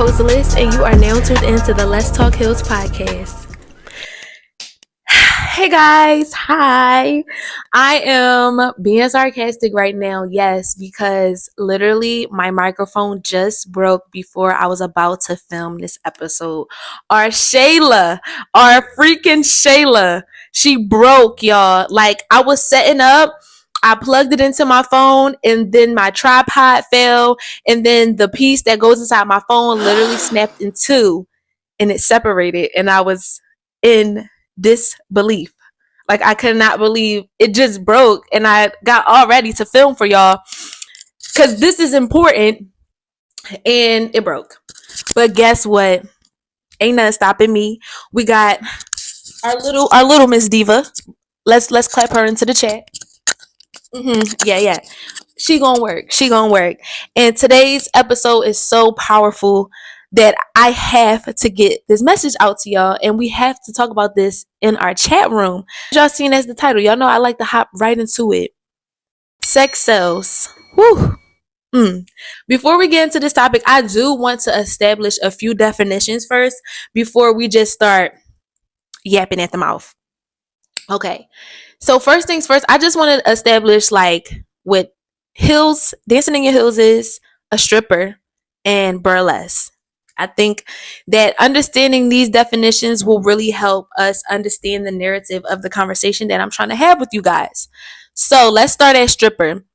host Liz, and you are now tuned into the Let's Talk Hills podcast. Hey guys, hi. I am being sarcastic right now, yes, because literally my microphone just broke before I was about to film this episode. Our freaking Shayla, she broke, y'all. Like, I was setting up, I plugged it into my phone, and then my tripod fell, and then the piece that goes inside my phone literally snapped in two, and it separated, and I was in disbelief. Like, I could not believe it just broke, and I got all ready to film for y'all because this is important, and it broke. But guess what? Ain't nothing stopping me. We got our little Miss Diva. Let's clap her into the chat. Yeah. She gonna work. And today's episode is so powerful that I have to get this message out to y'all, and we have to talk about this in our chat room. Y'all seen as the title, y'all know I like to hop right into it. Sex sells. Whew. Before we get into this topic, I do want to establish a few definitions first before we just start yapping at the mouth. Okay, so first things first, I just want to establish, like, what heels, dancing in your heels is, a stripper, and burlesque. I think that understanding these definitions will really help us understand the narrative of the conversation that I'm trying to have with you guys. So let's start at stripper.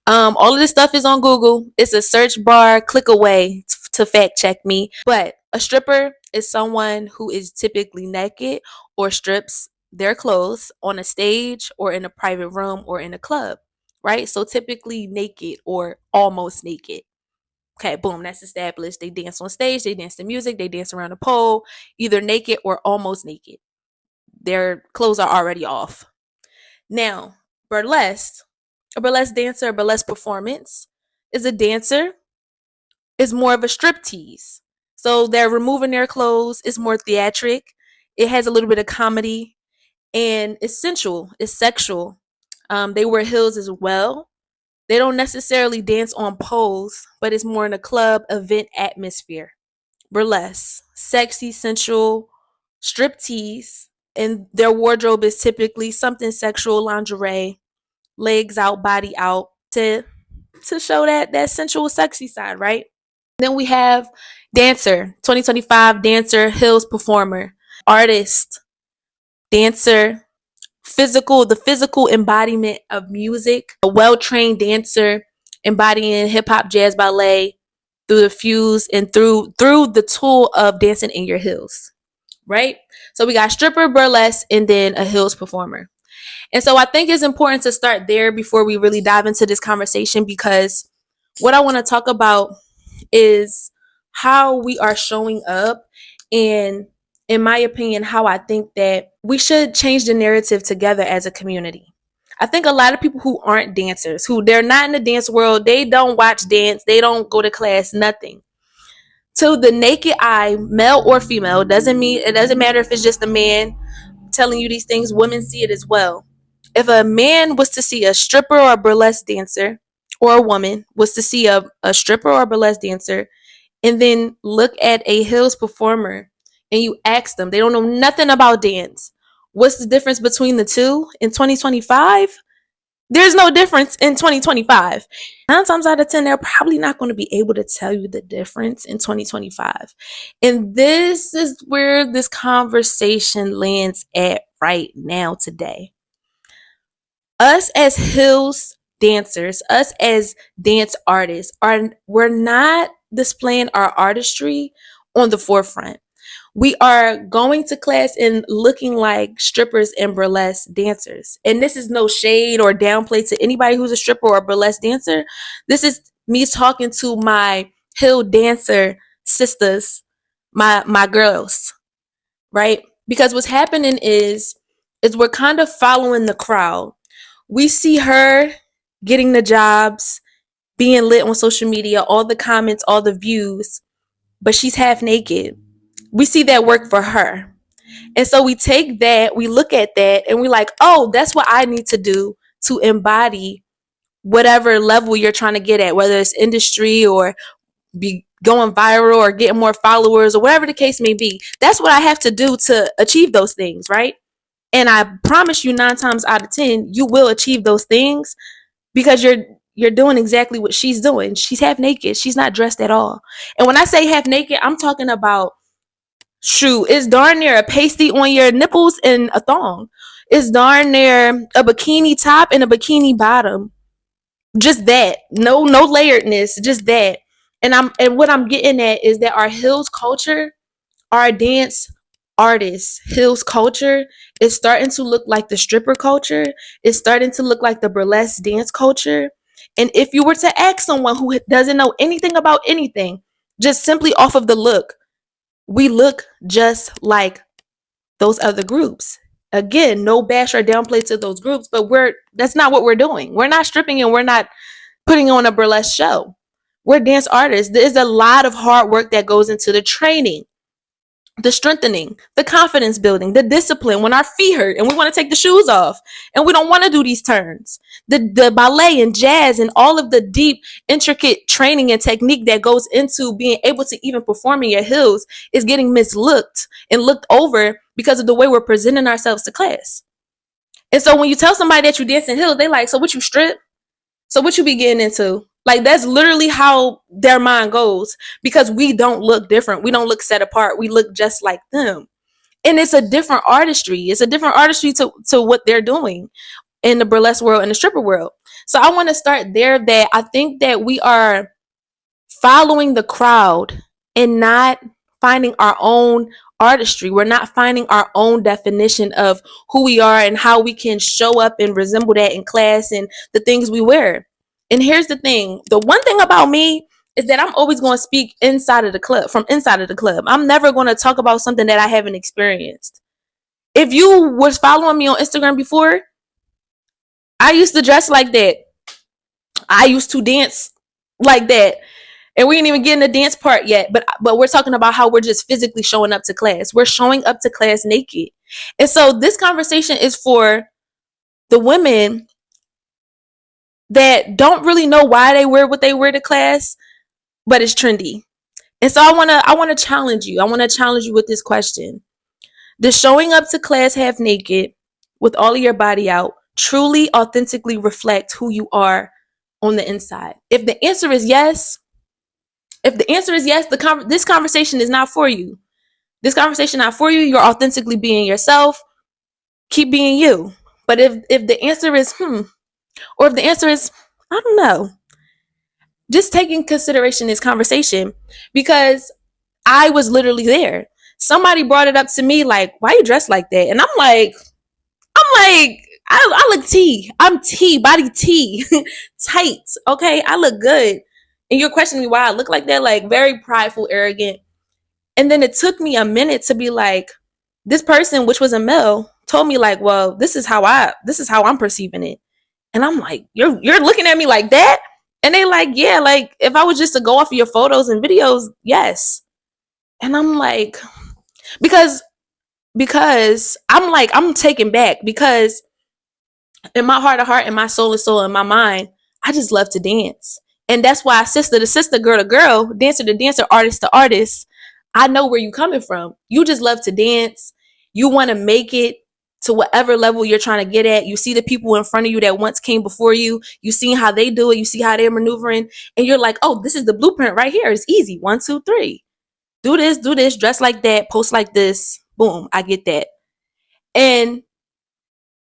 All of this stuff is on Google. It's a search bar, click away to fact check me. But a stripper is someone who is typically naked or strips their clothes on a stage or in a private room or in a club, right? So typically naked or almost naked. Okay, boom, that's established. They dance on stage, they dance to music, they dance around a pole, either naked or almost naked. Their clothes are already off. Now, burlesque, a burlesque dancer, a burlesque performance is a dancer, is more of a striptease. So they're removing their clothes, it's more theatric, it has a little bit of comedy, and it's sensual, it's sexual. They wear heels as well. They don't necessarily dance on poles, but it's more in a club event atmosphere. Burlesque, sexy, sensual, striptease, and their wardrobe is typically something sexual, lingerie, legs out, body out, to show that sensual, sexy side, right? Then we have dancer, 2025 dancer, heels performer, artist, dancer, the physical embodiment of music, a well-trained dancer embodying hip-hop, jazz, ballet through the fuse and through the tool of dancing in your heels, right? So we got stripper, burlesque, and then a heels performer. And so I think it's important to start there before we really dive into this conversation, because what I want to talk about is how we are showing up, and in my opinion, how I think that we should change the narrative together as a community. I think a lot of people who aren't dancers, who they're not in the dance world, they don't watch dance, they don't go to class, nothing. To the naked eye, male or female, it doesn't matter if it's just a man telling you these things, women see it as well. If a man was to see a stripper or a burlesque dancer, or a woman was to see a stripper or a burlesque dancer, and then look at a heels performer, and you ask them, they don't know nothing about dance, what's the difference between the two in 2025? There's no difference in 2025. 9 times out of 10, they're probably not going to be able to tell you the difference in 2025. And this is where this conversation lands at right now today. Us as heels dancers, us as dance artists, we're not displaying our artistry on the forefront. We are going to class and looking like strippers and burlesque dancers. And this is no shade or downplay to anybody who's a stripper or a burlesque dancer. This is me talking to my hill dancer sisters, my girls, right? Because what's happening is we're kind of following the crowd. We see her getting the jobs, being lit on social media, all the comments, all the views, but she's half naked. We see that work for her. And so we take that, we look at that, and we're like, oh, that's what I need to do to embody whatever level you're trying to get at, whether it's industry or going viral or getting more followers or whatever the case may be. That's what I have to do to achieve those things, right? And I promise you 9 times out of 10, you will achieve those things because you're doing exactly what she's doing. She's half naked. She's not dressed at all. And when I say half naked, I'm talking about shoot, it's darn near a pasty on your nipples and a thong. It's darn near a bikini top and a bikini bottom. Just that. No layeredness, just that. And what I'm getting at is that our heels culture, our dance artists, heels culture is starting to look like the stripper culture. It's starting to look like the burlesque dance culture. And if you were to ask someone who doesn't know anything about anything, just simply off of the look, we look just like those other groups. Again, no bash or downplay to those groups, but that's not what we're doing. We're not stripping and we're not putting on a burlesque show. We're dance artists. There's a lot of hard work that goes into the training, the strengthening, the confidence building, the discipline when our feet hurt and we want to take the shoes off and we don't want to do these turns. The ballet and jazz and all of the deep, intricate training and technique that goes into being able to even perform in your heels is getting mislooked and looked over because of the way we're presenting ourselves to class. And so when you tell somebody that you dance in heels, they like, so what, you strip? So what you be getting into? Like, that's literally how their mind goes because we don't look different. We don't look set apart. We look just like them. And it's a different artistry. It's a different artistry to what they're doing in the burlesque world and the stripper world. So I want to start there, that I think that we are following the crowd and not finding our own artistry. We're not finding our own definition of who we are and how we can show up and resemble that in class and the things we wear. And here's the thing. The one thing about me is that I'm always going to speak inside of the club, from inside of the club. I'm never going to talk about something that I haven't experienced. If you was following me on Instagram before, I used to dress like that. I used to dance like that. And we ain't even getting the dance part yet, but we're talking about how we're just physically showing up to class. We're showing up to class naked. And so this conversation is for the women that don't really know why they wear what they wear to class, but it's trendy. And so I want to challenge you. I want to challenge you with this question. Does showing up to class half naked with all of your body out truly authentically reflect who you are on the inside? If the answer is yes, this conversation is not for you. This conversation not for you. You're authentically being yourself. Keep being you. But if the answer is or if the answer is I don't know, just take in consideration this conversation, because I was literally there. Somebody brought it up to me like, why you dressed like that? And I'm like, I look T. I'm T, body T, tight. Okay, I look good. And you're questioning me why I look like that, like very prideful, arrogant. And then it took me a minute to be like, this person, which was a male, told me like, well, this is how I'm perceiving it. And I'm like, you're looking at me like that? And they like, yeah, like if I was just to go off of your photos and videos, yes. And I'm like, because I'm taken back, because in my heart of heart, in my soul and soul, in my mind, I just love to dance. And that's why sister to sister, girl to girl, dancer to dancer, artist to artist, I know where you coming from. You just love to dance. You want to make it to whatever level you're trying to get at. You see the people in front of you that once came before you. You see how they do it. You see how they're maneuvering. And you're like, oh, this is the blueprint right here. It's easy. 1, 2, 3. Do this, dress like that, post like this. Boom, I get that. And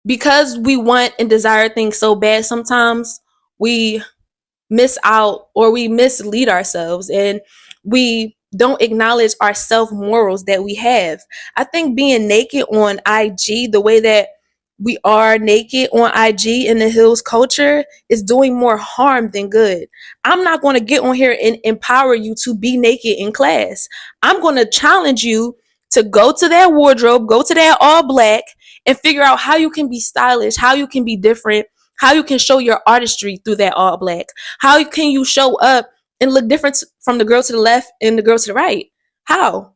because we want and desire things so bad, sometimes we miss out or we mislead ourselves, and we don't acknowledge our self morals that we have. I think being naked on IG, the way that we are naked on IG in the Hills culture, is doing more harm than good. I'm not going to get on here and empower you to be naked in class. I'm going to challenge you to go to that wardrobe, go to that all black, and figure out how you can be stylish, how you can be different, how you can show your artistry through that all black. How can you show up and look different from the girl to the left and the girl to the right? How?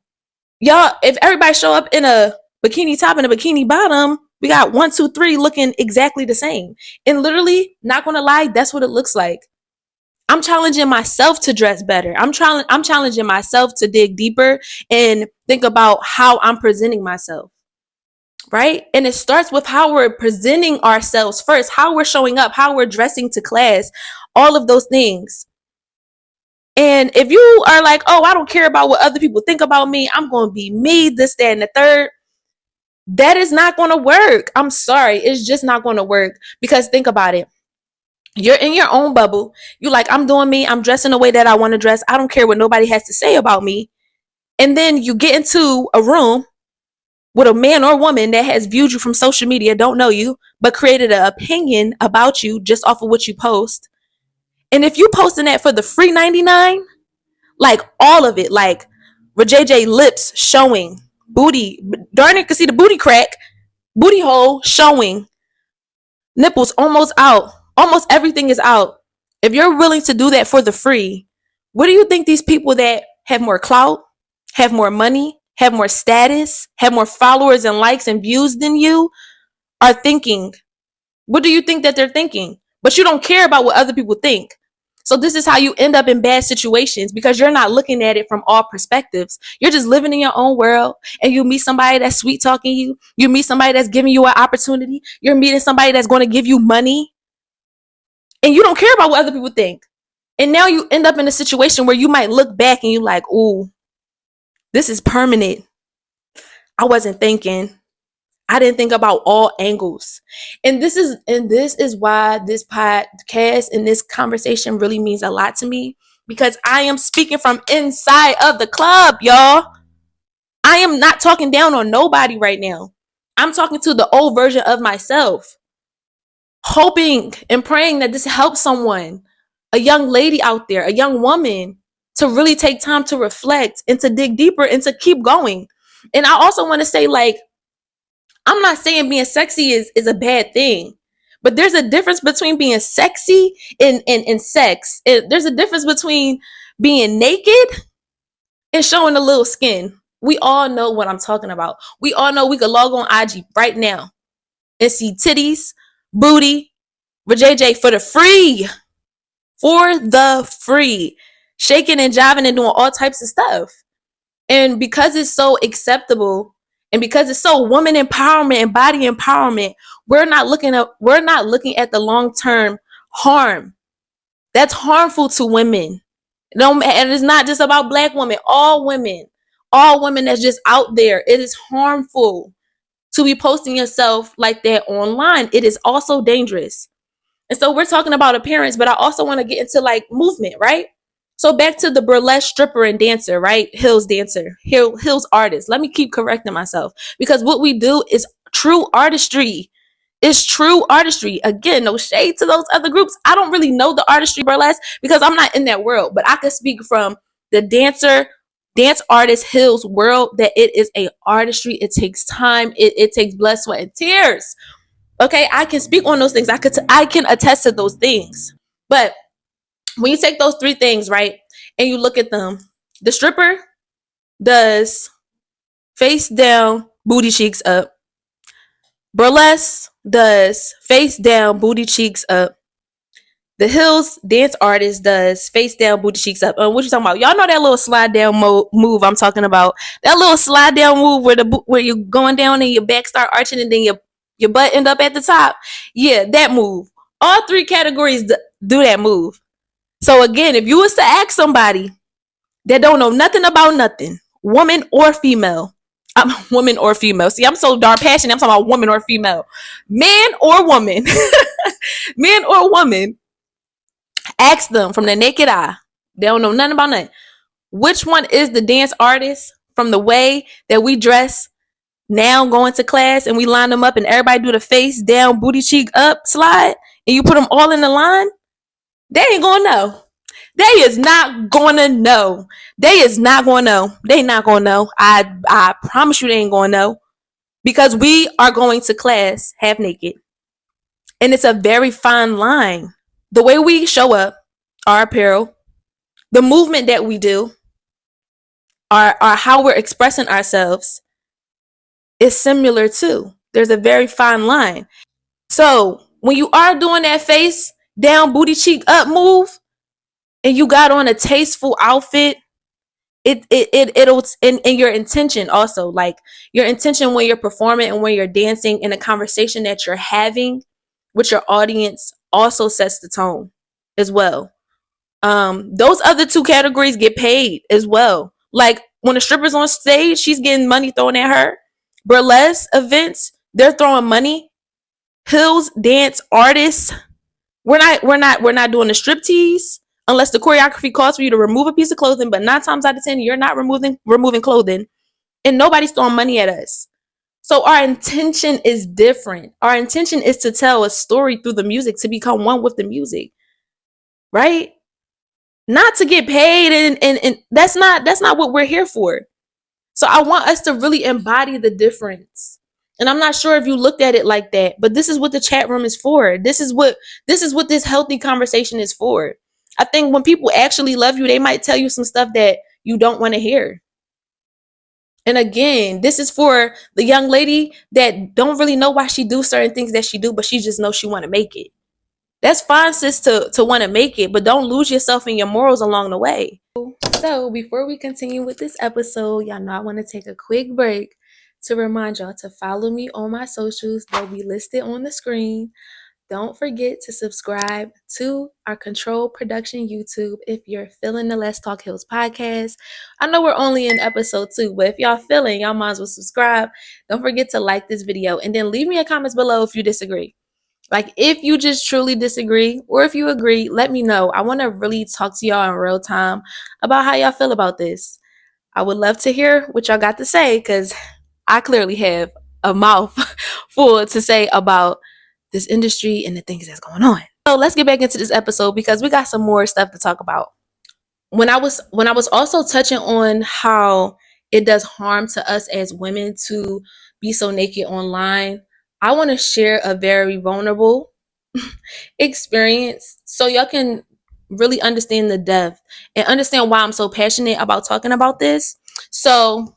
Y'all, if everybody show up in a bikini top and a bikini bottom, we got 1, 2, 3 looking exactly the same. And literally, not gonna lie, that's what it looks like. I'm challenging myself to dress better. I'm challenging myself to dig deeper and think about how I'm presenting myself. Right? And it starts with how we're presenting ourselves first, how we're showing up, how we're dressing to class, all of those things. And if you are like, oh, I don't care about what other people think about me, I'm going to be me, this, that, and the third, that is not going to work. I'm sorry. It's just not going to work, because think about it. You're in your own bubble. You like, I'm doing me. I'm dressing the way that I want to dress. I don't care what nobody has to say about me. And then you get into a room with a man or woman that has viewed you from social media, don't know you, but created an opinion about you just off of what you post. And if you posting that for the free 99, like all of it, like JJ lips showing, booty, darn it, can see the booty crack, booty hole showing, nipples almost out, almost everything is out. If you're willing to do that for the free, what do you think these people that have more clout, have more money, have more status, have more followers and likes and views than you are thinking? What do you think that they're thinking? But you don't care about what other people think. So this is how you end up in bad situations, because you're not looking at it from all perspectives. You're just living in your own world, and you meet somebody that's sweet talking you. You meet somebody that's giving you an opportunity. You're meeting somebody that's going to give you money, and you don't care about what other people think. And now you end up in a situation where you might look back and you like, ooh, this is permanent. I wasn't thinking. I didn't think about all angles. And this is why this podcast and this conversation really means a lot to me, because I am speaking from inside of the club, y'all. I am not talking down on nobody right now. I'm talking to the old version of myself, hoping and praying that this helps someone, a young lady out there, a young woman, to really take time to reflect and to dig deeper and to keep going. And I also want to say, like, I'm not saying being sexy is a bad thing, but there's a difference between being sexy and sex. There's a difference between being naked and showing a little skin. We all know what I'm talking about. We all know we could log on IG right now and see titties, booty, JJ for the free. For the free. Shaking and jiving and doing all types of stuff. And because it's so acceptable, and because it's so woman empowerment and body empowerment, we're not looking at the long-term harm that's harmful to women. And it's not just about Black women, all women that's just out there. It is harmful to be posting yourself like that online. It is also dangerous. And so we're talking about appearance, but I also want to get into like movement, right? So back to the burlesque stripper and dancer, right? Hills dancer, Hills artist. Let me keep correcting myself, because what we do is true artistry. It's true artistry. Again, no shade to those other groups. I don't really know the artistry burlesque because I'm not in that world, but I can speak from the dance artist Hills world, that it is a artistry. It takes time. It takes blood, sweat, and tears. Okay, I can speak on those things. I can attest to those things. But when you take those three things, right, and you look at them, the stripper does face down, booty cheeks up. Burlesque does face down, booty cheeks up. The Hills dance artist does face down, booty cheeks up. What you talking about? Y'all know that little slide down move I'm talking about? That little slide down move where you're going down and your back start arching and then your butt end up at the top. Yeah, that move. All three categories do that move. So again, if you was to ask somebody that don't know nothing about nothing, woman or female, woman or female. See, I'm so darn passionate. I'm talking about woman or female, man or woman, man or woman. Ask them from the naked eye. They don't know nothing about nothing. Which one is the dance artist from the way that we dress now going to class, and we line them up and everybody do the face down, booty cheek up slide, and you put them all in the line? They ain't gonna know. They is not gonna know. They is not gonna know. They not gonna know. I promise you they ain't gonna know, because we are going to class half naked. And it's a very fine line. The way we show up, our apparel, the movement that we do, our how we're expressing ourselves is similar too. There's a very fine line. So when you are doing that face down, booty cheek up move, and you got on a tasteful outfit, it'll and your intention also, like your intention when you're performing and when you're dancing, and the conversation that you're having with your audience also sets the tone as well. Those other two categories get paid as well. Like when a stripper's on stage, she's getting money thrown at her. Burlesque events, they're throwing money. Hills dance artists, we're not doing the striptease unless the choreography calls for you to remove a piece of clothing, but 9 times out of 10 you're not removing clothing, and nobody's throwing money at us. So our intention is different. Our intention is to tell a story through the music, to become one with the music, right? Not to get paid, and that's not what we're here for. So I want us to really embody the difference. And I'm not sure if you looked at it like that, but this is what the chat room is for. This is what this healthy conversation is for. I think when people actually love you, they might tell you some stuff that you don't want to hear. And again, this is for the young lady that don't really know why she do certain things that she do, but she just knows she want to make it. That's fine, sis, to want to make it, but don't lose yourself in your morals along the way. So before we continue with this episode, y'all know I want to take a quick break to remind y'all to follow me on my socials. They'll be listed on the screen. Don't forget to subscribe to our Control Production YouTube if you're feeling the Let's Talk Hills podcast. I know we're only in episode 2, but if y'all feeling, y'all might as well subscribe. Don't forget to like this video, and then leave me a comment below if you disagree. Like, if you just truly disagree, or if you agree, let me know. I want to really talk to y'all in real time about how y'all feel about this. I would love to hear what y'all got to say, because I clearly have a mouth full to say about this industry and the things that's going on. So let's get back into this episode, because we got some more stuff to talk about. When I was also touching on how it does harm to us as women to be so naked online, I want to share a very vulnerable experience so y'all can really understand the depth and understand why I'm so passionate about talking about this. So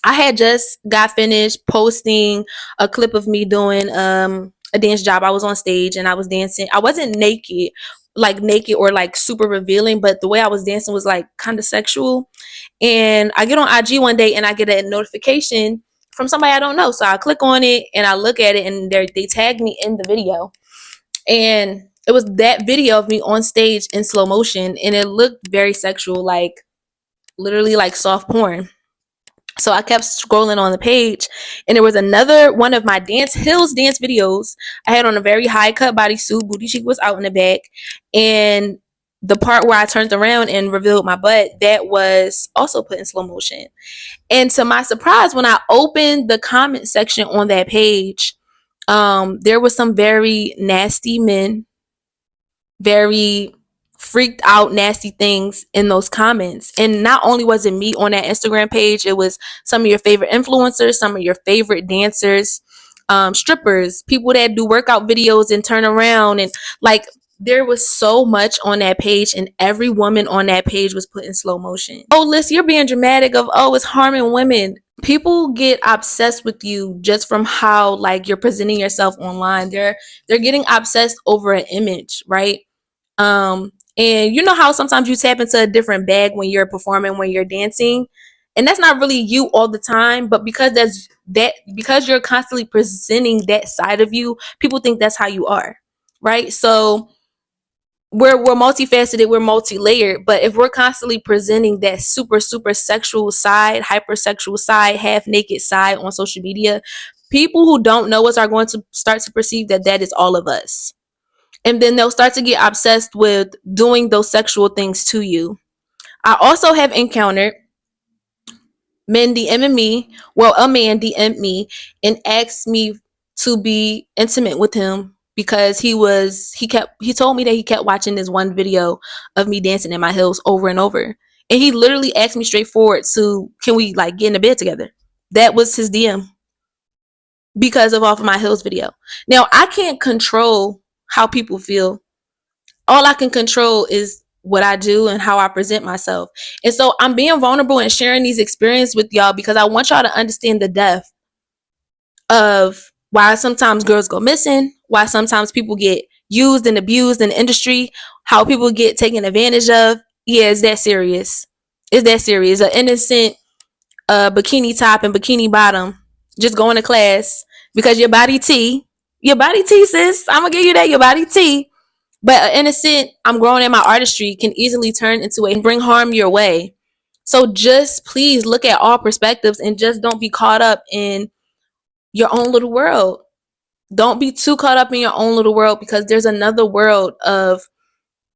I had just got finished posting a clip of me doing a dance job. I was on stage and I was dancing. I wasn't naked or like super revealing, but the way I was dancing was like kind of sexual. And I get on IG one day and I get a notification from somebody I don't know. So I click on it and I look at it, and they tag me in the video. And it was that video of me on stage in slow motion, and it looked very sexual, like literally like soft porn. So I kept scrolling on the page, and there was another one of my Hills dance videos. I had on a very high cut bodysuit, booty cheek was out in the back, and the part where I turned around and revealed my butt, that was also put in slow motion. And to my surprise, when I opened the comment section on that page, there was some very nasty men, very freaked out, nasty things in those comments. And not only was it me on that Instagram page, it was some of your favorite influencers, some of your favorite dancers, strippers, people that do workout videos and turn around, and like there was so much on that page, and every woman on that page was put in slow motion. Oh, Liz, you're being dramatic of, oh, it's harming women. People get obsessed with you just from how like you're presenting yourself online. They're getting obsessed over an image, right? And you know how sometimes you tap into a different bag when you're performing, when you're dancing, and that's not really you all the time, but because because you're constantly presenting that side of you, people think that's how you are, right? So we're multifaceted, we're multi-layered, but if we're constantly presenting that super sexual side, hypersexual side, half naked side on social media, people who don't know us are going to start to perceive that is all of us. And then they'll start to get obsessed with doing those sexual things to you. I also have encountered men DMing me, a man DM'd me and asked me to be intimate with him because he told me that he kept watching this one video of me dancing in my heels over and over. And he literally asked me straightforward to, can we like get in the bed together? That was his DM because of off of my heels video. Now, I can't control how people feel. All I can control is what I do and how I present myself. And so I'm being vulnerable and sharing these experiences with y'all because I want y'all to understand the depth of why sometimes girls go missing, why sometimes people get used and abused in the industry, how people get taken advantage of. Yeah, it's that serious. It's that serious. An innocent bikini top and bikini bottom just going to class because your body T, sis. I'm gonna give you that, your body T. But an innocent, I'm growing in my artistry can easily turn into a bring harm your way. So just please look at all perspectives and just don't be caught up in your own little world. Don't be too caught up in your own little world, because there's another world of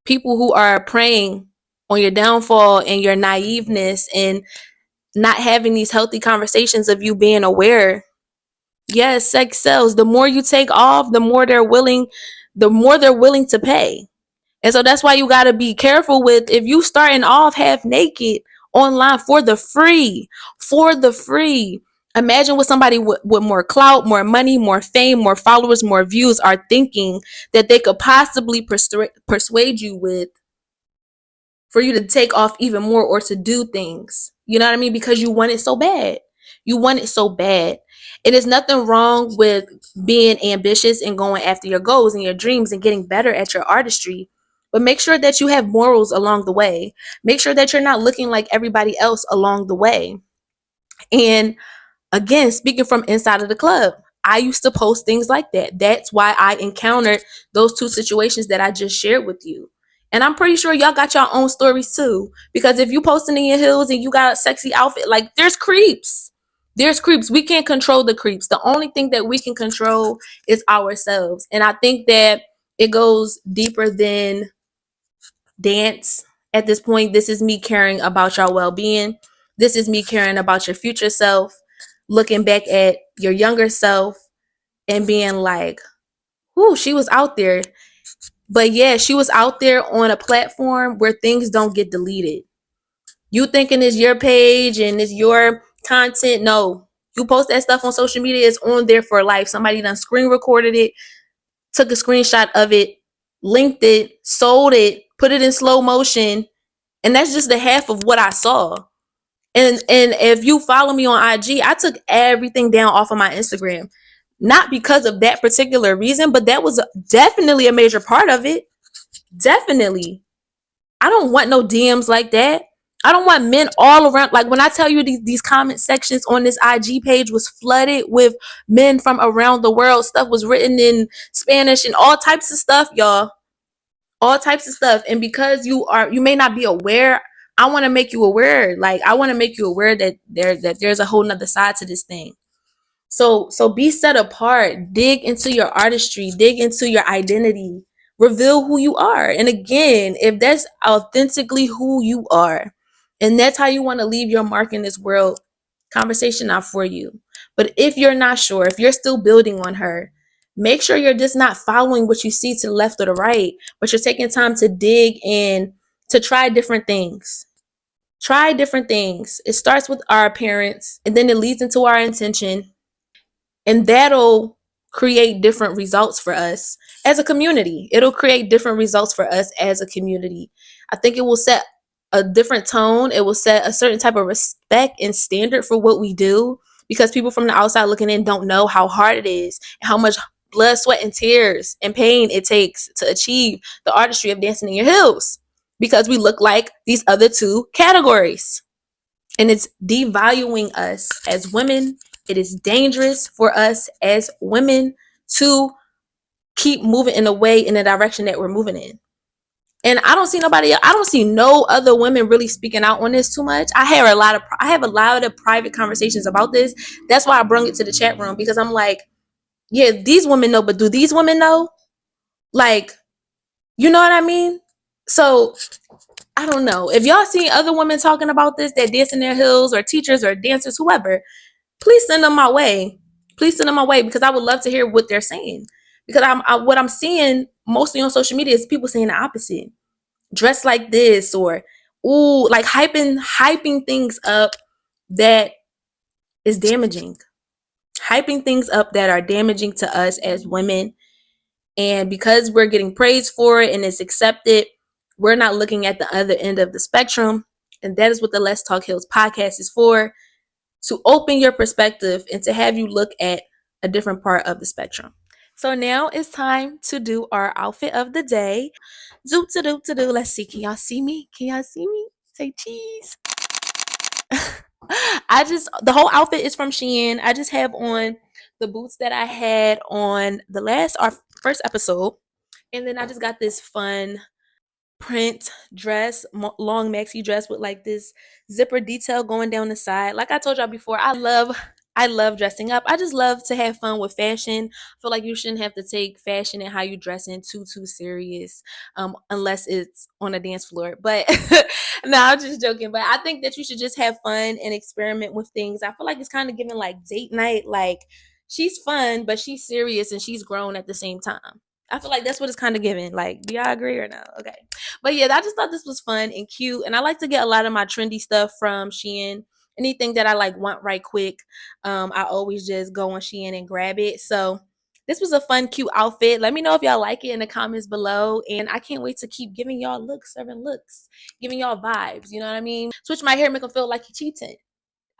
people who are preying on your downfall and your naiveness and not having these healthy conversations of you being aware. Yes, sex sells. The more you take off, the more they're willing to pay. And so that's why you got to be careful with, if you starting off half naked online for the free. Imagine what somebody with more clout, more money, more fame, more followers, more views are thinking that they could possibly persuade you with, for you to take off even more or to do things. You know what I mean? Because you want it so bad. You want it so bad. And there's nothing wrong with being ambitious and going after your goals and your dreams and getting better at your artistry. But make sure that you have morals along the way. Make sure that you're not looking like everybody else along the way. And again, speaking from inside of the club, I used to post things like that. That's why I encountered those two situations that I just shared with you. And I'm pretty sure y'all got your own stories too. Because if you posting in your heels and you got a sexy outfit, like, there's creeps. There's creeps. We can't control the creeps. The only thing that we can control is ourselves. And I think that it goes deeper than dance. At this point, this is me caring about your well-being. This is me caring about your future self, looking back at your younger self and being like, "Whoo, she was out there." But yeah, she was out there on a platform where things don't get deleted. You thinking it's your page and it's your content. No, you post that stuff on social media, it's on there for life. Somebody done screen recorded it, took a screenshot of it, linked it, sold it, put it in slow motion. And that's just the half of what I saw. And if you follow me on IG, I took everything down off of my Instagram. Not because of that particular reason, but that was definitely a major part of it. Definitely. I don't want no DMs like that. I don't want men all around. Like, when I tell you these comment sections on this IG page was flooded with men from around the world. Stuff was written in Spanish and all types of stuff, y'all. All types of stuff. And because you may not be aware, I want to make you aware. Like, I want to make you aware that there's a whole nother side to this thing. So be set apart. Dig into your artistry. Dig into your identity. Reveal who you are. And again, if that's authentically who you are, and that's how you want to leave your mark in this world, conversation not for you. But if you're not sure, if you're still building on her, make sure you're just not following what you see to the left or the right, but you're taking time to dig and to try different things. Try different things. It starts with our appearance, and then it leads into our intention, and that'll create different results for us as a community. It'll create different results for us as a community. I think it will set a different tone. It will set a certain type of respect and standard for what we do, because people from the outside looking in don't know how hard it is and how much blood, sweat, and tears and pain it takes to achieve the artistry of dancing in your heels, because we look like these other two categories. And it's devaluing us as women. It is dangerous for us as women to keep moving in the direction that we're moving in. And I don't see no other women really speaking out on this too much. I have a lot of private conversations about this. That's why I brought it to the chat room, because I'm like, yeah, these women know, but do these women know? Like, you know what I mean? So I don't know. If y'all see other women talking about this, that dance in their heels, or teachers or dancers, whoever, please send them my way. Please send them my way, because I would love to hear what they're saying. Because what I'm seeing mostly on social media is people saying the opposite. Dress like this, or ooh, like hyping things up that is damaging. Hyping things up that are damaging to us as women. And because we're getting praised for it and it's accepted, we're not looking at the other end of the spectrum. And that is what the Let's Talk Heels podcast is for, to open your perspective and to have you look at a different part of the spectrum. So now it's time to do our outfit of the day. Zoop to doop to do. Let's see. Can y'all see me? Can y'all see me? Say cheese. The whole outfit is from Shein. I just have on the boots that I had on our first episode. And then I just got this fun print dress, long maxi dress with like this zipper detail going down the side. Like I told y'all before, I love dressing up. I just love to have fun with fashion. I feel like you shouldn't have to take fashion and how you dress in too serious, unless it's on a dance floor. But no, I'm just joking. But I think that you should just have fun and experiment with things. I feel like it's kind of giving like date night. Like she's fun, but she's serious and she's grown at the same time. I feel like that's what it's kind of giving. Like, do y'all agree or no? Okay. But yeah, I just thought this was fun and cute. And I like to get a lot of my trendy stuff from Shein. Anything that I like want right quick, I always just go on Shein and grab it. So this was a fun, cute outfit. Let me know if y'all like it in the comments below. And I can't wait to keep giving y'all looks, serving looks, giving y'all vibes. You know what I mean? Switch my hair, make them feel like you cheating.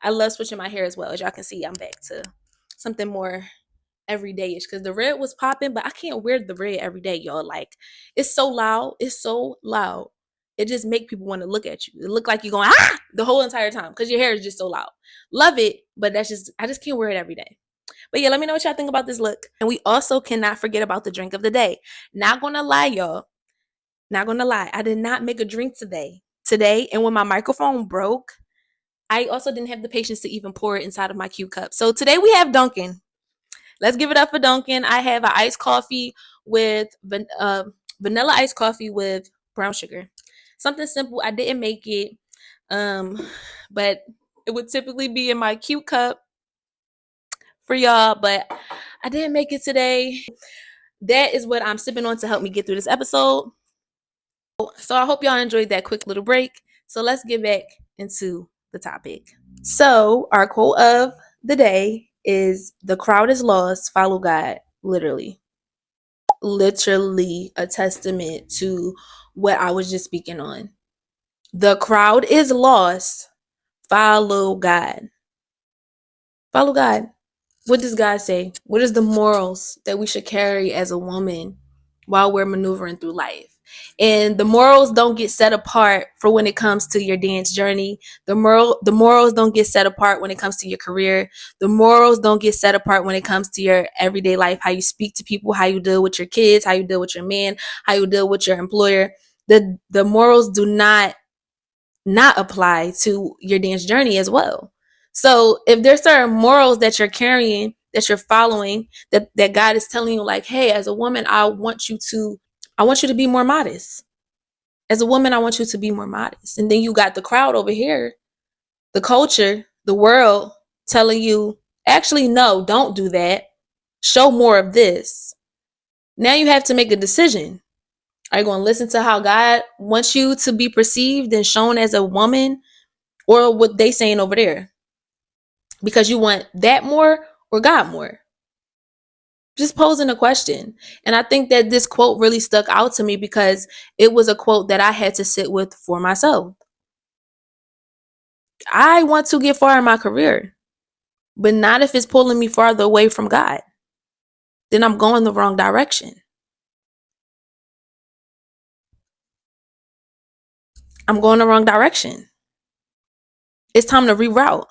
I love switching my hair as well. As y'all can see, I'm back to something more everyday-ish because the red was popping, but I can't wear the red every day, y'all. Like it's so loud. It's so loud. It just make people want to look at you. It look like you're going the whole entire time because your hair is just so loud. Love it, but I just can't wear it every day. But yeah, let me know what y'all think about this look. And we also cannot forget about the drink of the day. Not gonna lie, y'all. Not gonna lie. I did not make a drink today, and when my microphone broke, I also didn't have the patience to even pour it inside of my cute cup. So today we have Dunkin'. Let's give it up for Dunkin'. I have an iced coffee with vanilla iced coffee with brown sugar. Something simple. I didn't make it, but it would typically be in my cute cup for y'all. But I didn't make it today. That is what I'm sipping on to help me get through this episode. So I hope y'all enjoyed that quick little break. So let's get back into the topic. So our quote of the day is the crowd is lost, follow God. Literally a testament to what I was just speaking on. The crowd is lost, follow God. Follow God. What does God say? What is the morals that we should carry as a woman while we're maneuvering through life? And the morals don't get set apart for when it comes to your dance journey. The morals don't get set apart when it comes to your career. The morals don't get set apart when it comes to your everyday life, how you speak to people, how you deal with your kids, how you deal with your man, how you deal with your employer. The morals do not apply to your dance journey as well. So if there's certain morals that you're carrying, that you're following, that God is telling you, like, hey, as a woman, I want you to be more modest. As a woman, I want you to be more modest. And then you got the crowd over here, the culture, the world telling you, actually, no, don't do that. Show more of this. Now you have to make a decision. Are you going to listen to how God wants you to be perceived and shown as a woman, or what they saying over there? Because you want that more or God more? Just posing a question. And I think that this quote really stuck out to me because it was a quote that I had to sit with for myself. I want to get far in my career, but not if it's pulling me farther away from God. Then I'm going the wrong direction. I'm going the wrong direction. It's time to reroute.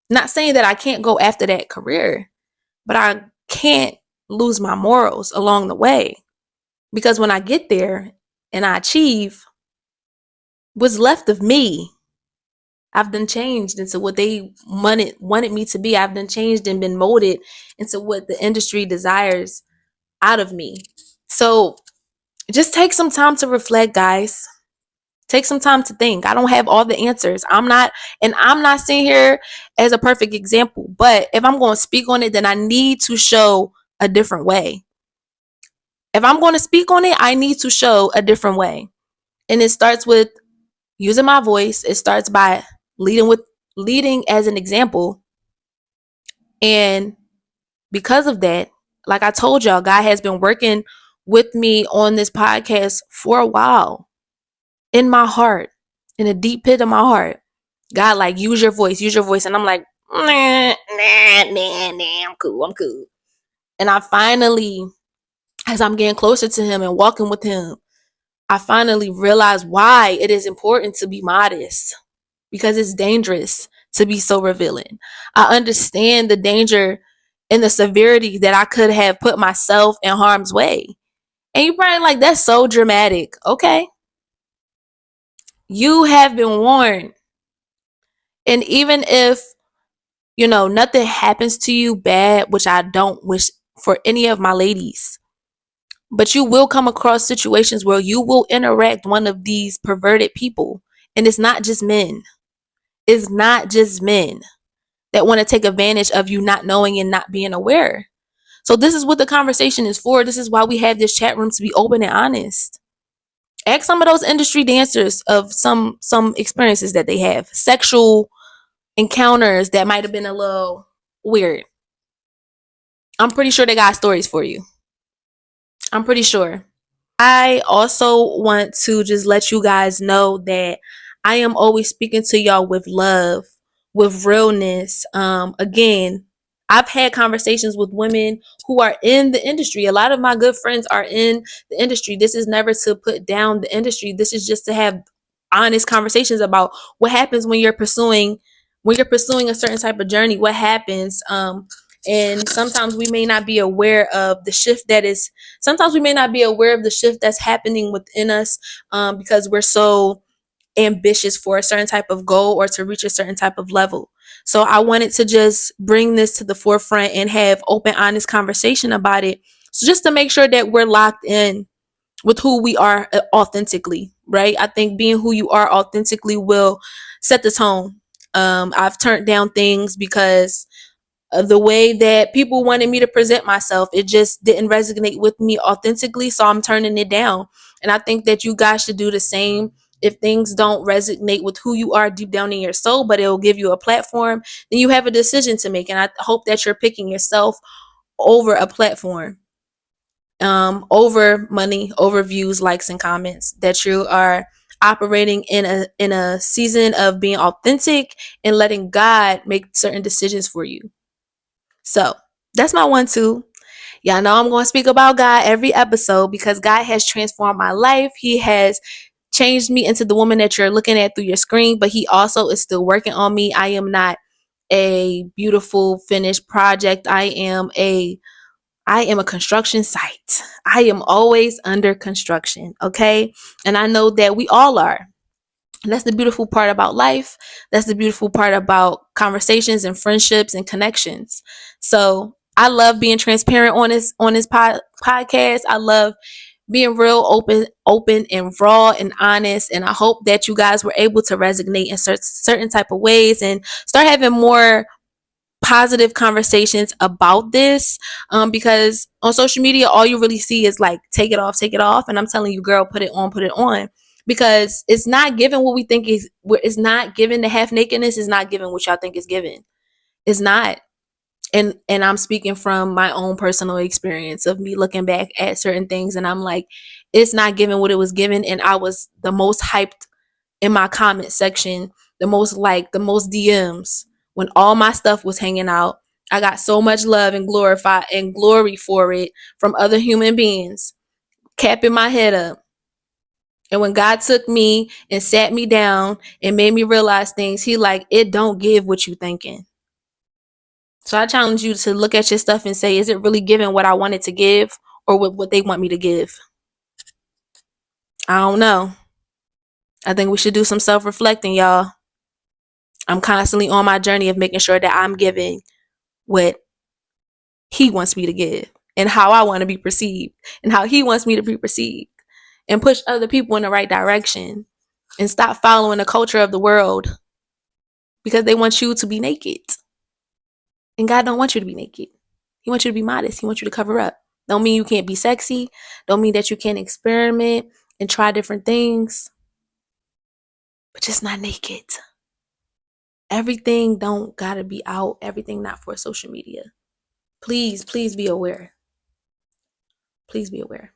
Not saying that I can't go after that career, but I can't lose my morals along the way. Because when I get there and I achieve, what's left of me, I've done changed into what they wanted me to be. I've done changed and been molded into what the industry desires out of me. So just take some time to reflect, guys. Take some time to think. I don't have all the answers. I'm not sitting here as a perfect example. But if I'm going to speak on it, then I need to show a different way. If I'm going to speak on it, I need to show a different way. And it starts with using my voice. It starts by leading as an example. And because of that, like I told y'all, God has been working with me on this podcast for a while. In my heart, in a deep pit of my heart, God, like, use your voice. And I'm like, nah, I'm cool. And I finally, as I'm getting closer to him and walking with him, I finally realized why it is important to be modest, because it's dangerous to be so revealing. I understand the danger and the severity that I could have put myself in harm's way. And you probably like, that's so dramatic. Okay. You have been warned. And even if, nothing happens to you bad, which I don't wish for any of my ladies, but you will come across situations where you will interact one of these perverted people. And it's not just men. It's not just men that want to take advantage of you not knowing and not being aware. So this is what the conversation is for. This is why we have this chat room, to be open and honest. Ask some of those industry dancers of some experiences that they have, sexual encounters that might have been a little weird. I'm pretty sure they got stories for you. I'm pretty sure. I also want to just let you guys know that I am always speaking to y'all with love, with realness. Again, I've had conversations with women who are in the industry. A lot of my good friends are in the industry. This is never to put down the industry. This is just to have honest conversations about what happens when you're pursuing a certain type of journey. What happens? And sometimes we may not be aware of the shift that's happening within us, because we're so ambitious for a certain type of goal or to reach a certain type of level. So I wanted to just bring this to the forefront and have open, honest conversation about it. So just to make sure that we're locked in with who we are authentically, right? I think being who you are authentically will set the tone. I've turned down things because of the way that people wanted me to present myself. It just didn't resonate with me authentically, so I'm turning it down. And I think that you guys should do the same. If things don't resonate with who you are deep down in your soul, but it'll give you a platform, then you have a decision to make. And I hope that you're picking yourself over a platform, over money, over views, likes, and comments, that you are operating in a season of being authentic and letting God make certain decisions for you. So that's my 1-2. Y'all know I'm going to speak about God every episode because God has transformed my life. He has changed me into the woman that you're looking at through your screen, but he also is still working on me. I am not a beautiful finished project. I am a construction site. I am always under construction, okay? And I know that we all are. And that's the beautiful part about life. That's the beautiful part about conversations and friendships and connections. So I love being transparent on this podcast. I love being real open and raw and honest. And I hope that you guys were able to resonate in certain type of ways and start having more positive conversations about this, because on social media all you really see is like take it off, and I'm telling you, girl, put it on, because it's not given what we think is. It's not given. The half nakedness is not given what y'all think is given. It's not. And I'm speaking from my own personal experience of me looking back at certain things, and I'm like, it's not given what it was given. And I was the most hyped in my comment section, the most DMs when all my stuff was hanging out. I got so much love and glory for it from other human beings, capping my head up. And when God took me and sat me down and made me realize things, he like, it don't give what you thinking. So I challenge you to look at your stuff and say, is it really giving what I wanted to give, or what they want me to give? I don't know. I think we should do some self-reflecting, y'all. I'm constantly on my journey of making sure that I'm giving what he wants me to give and how I want to be perceived and how he wants me to be perceived, and push other people in the right direction and stop following the culture of the world because they want you to be naked. And God don't want you to be naked. He wants you to be modest. He wants you to cover up. Don't mean you can't be sexy. Don't mean that you can't experiment and try different things, but just not naked. Everything don't gotta be out. Everything not for social media. Please be aware. Please be aware.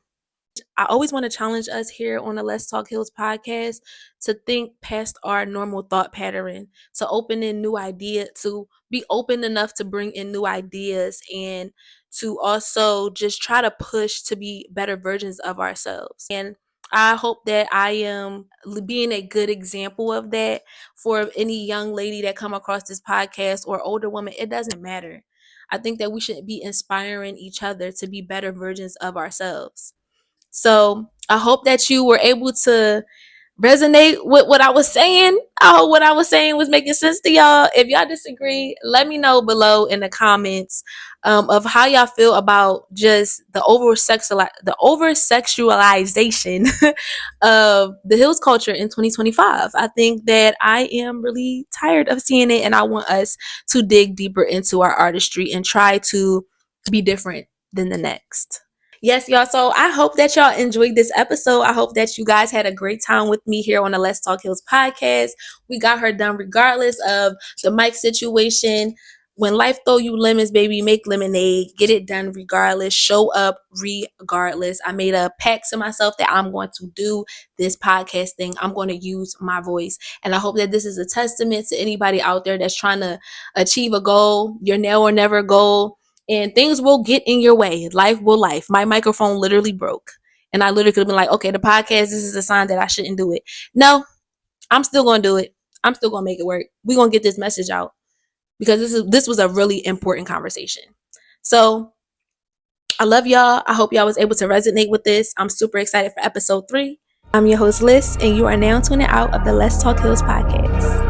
I always want to challenge us here on the Let's Talk Hills podcast to think past our normal thought pattern, to open in new ideas, to be open enough to bring in new ideas, and to also just try to push to be better versions of ourselves. And I hope that I am being a good example of that for any young lady that come across this podcast, or older woman. It doesn't matter. I think that we should be inspiring each other to be better versions of ourselves. So I hope that you were able to resonate with what I was saying. I hope what I was saying was making sense to y'all. If y'all disagree, let me know below in the comments of how y'all feel about just the over sexualization of the Hills culture in 2025. I think that I am really tired of seeing it, and I want us to dig deeper into our artistry and try to be different than the next. Yes, y'all. So I hope that y'all enjoyed this episode. I hope that you guys had a great time with me here on the Let's Talk Hills podcast. We got her done regardless of the mic situation. When life throw you lemons, baby, make lemonade. Get it done regardless. Show up regardless. I made a pact to myself that I'm going to do this podcast thing. I'm going to use my voice. And I hope that this is a testament to anybody out there that's trying to achieve a goal, your now or never goal. And things will get in your way. Life will life. My microphone literally broke. And I literally could have been like, okay, the podcast, this is a sign that I shouldn't do it. No, I'm still going to do it. I'm still going to make it work. We're going to get this message out because this was a really important conversation. So I love y'all. I hope y'all was able to resonate with this. I'm super excited for episode 3. I'm your host, Liz, and you are now tuning out of the Let's Talk Hills podcast.